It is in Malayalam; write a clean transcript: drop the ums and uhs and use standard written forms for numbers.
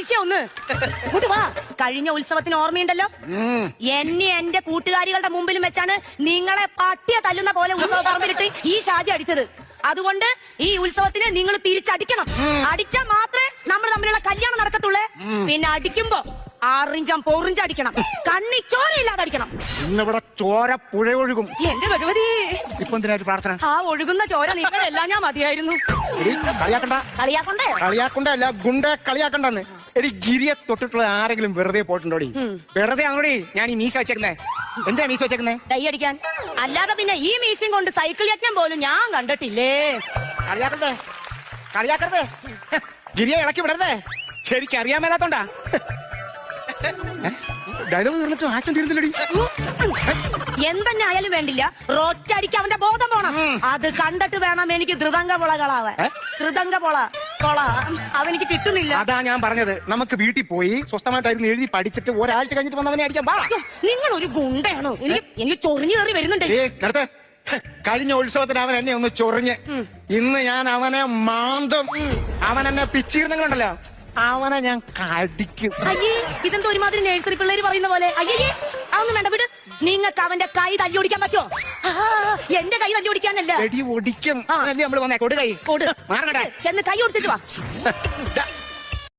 മനുഷ്യ ഒന്ന് ഇങ്ങോട്ട് വാ. കഴിഞ്ഞ ഉത്സവത്തിന് ഓർമ്മയുണ്ടല്ലോ, എന്നെ എന്റെ കൂട്ടുകാരികളുടെ മുമ്പിലും വെച്ചാണ് നിങ്ങളെ പട്ടിയെ തല്ലുന്ന പോലെ ഉത്സവ പറമ്പിലിട്ട് ഈ ഷാജി അടിച്ചത്. അതുകൊണ്ട് ഈ ഉത്സവത്തിന് നിങ്ങൾ തിരിച്ചടിക്കണം. അടിച്ചാൽ മാത്രമേ നമ്മൾ തമ്മിലുള്ള കല്യാണം നടക്കത്തുള്ളേ. പിന്നെ അടിക്കുമ്പോ 6 ഇഞ്ചം 4 ഇഞ്ച് അടിക്കണം. കണ്ണി ചോരയില്ലാതെ അടിക്കണം. ഇന്നിവിടെ ചോര പുഴ ഒഴുകും. എന്റെ ഭഗവതി, ഇപ്പൊ എന്തിനായിട്ട് പ്രാർത്ഥന? ആ ഒഴുകുന്ന ചോര നിങ്ങളെല്ലാം ഞാൻ മതിയായിരുന്നു. കളിയാക്കണ്ട. കളിയാക്കണ്ടേ? കളിയാക്കണ്ടല്ല, ഗുണ്ട കളിയാക്കണ്ടെന്ന്. എടി ഗിരിയെ തൊട്ടിട്ടുള്ള ആരെങ്കിലും വെറുതെ പോയിട്ടുണ്ടോടി? വെറുതെ ആണോടി ഞാൻ ഈ മീശ വെച്ചേക്കുന്നേ? എന്താ മീശ വെച്ചേക്കുന്നേ? കൈ അടിക്കാൻ. അല്ലാതെ പിന്നെ ഈ മീശയും കൊണ്ട് സൈക്കിൾ യജ്ഞം പോലും ഞാൻ കണ്ടിട്ടില്ലേ. കളിയാക്കരുതേ, കളിയാക്കരുതേ. ഗിരിയെ ഇളക്കി വിടരുതേ. ശരിക്കും അറിയാൻ മേലാത്തോണ്ടാ. ഡയലോഗ് തീർന്നിട്ട് ആക്ഷൻ തീർന്നില്ലടി. എന്തെന്നെ ആയാലും വേണ്ടില്ല, റോറ്റടിക്ക് അവന്റെ ബോധം പോണം. അത് കണ്ടിട്ട് വേണം എനിക്ക് ധൃതംഗ പൊളകളാവാൻ. ധൃതംഗ പൊള അതെനിക്ക് കിട്ടുന്നില്ല. അതാ ഞാൻ പറഞ്ഞത്, നമുക്ക് വീട്ടിൽ പോയി സ്വസ്ഥമായിട്ടായിരുന്നു എഴുതി പഠിച്ചിട്ട് ഒരാഴ്ച കഴിഞ്ഞിട്ട് വന്നവനെ അടിക്കാൻ പാ. നിങ്ങൾ ഒരു ഗുണ്ടയാണോ? എനിക്ക് ചൊറിഞ്ഞു കയറി വരുന്നുണ്ട്. കഴിഞ്ഞ ഉത്സവത്തിന് അവൻ എന്നെ ഒന്ന് ചൊറിഞ്ഞ്, ഇന്ന് ഞാൻ അവനെ മാന്തും. അവൻ എന്നെ പിച്ചിരുന്നുണ്ടല്ലോ, അവനെ ഞാൻ കടിക്കും. അയ്യേ, ഇതെന്തോ ഒരുമാതിരി നഴ്സറി പിള്ളേര് പറയുന്ന പോലെ. അയ്യേ, അതൊന്നും വേണ്ട, വിട്. നിങ്ങൾക്ക് അവന്റെ കൈ തല്ലി ഓടിക്കാൻ പറ്റുമോ? എന്റെ കൈ തല്ലി ഓടിക്കാനല്ല, ഒടിക്കും. നമ്മള് വന്നേ കൊടു കൈ ചെന്ന് കൈ ഓടിച്ചിട്ട് വാ.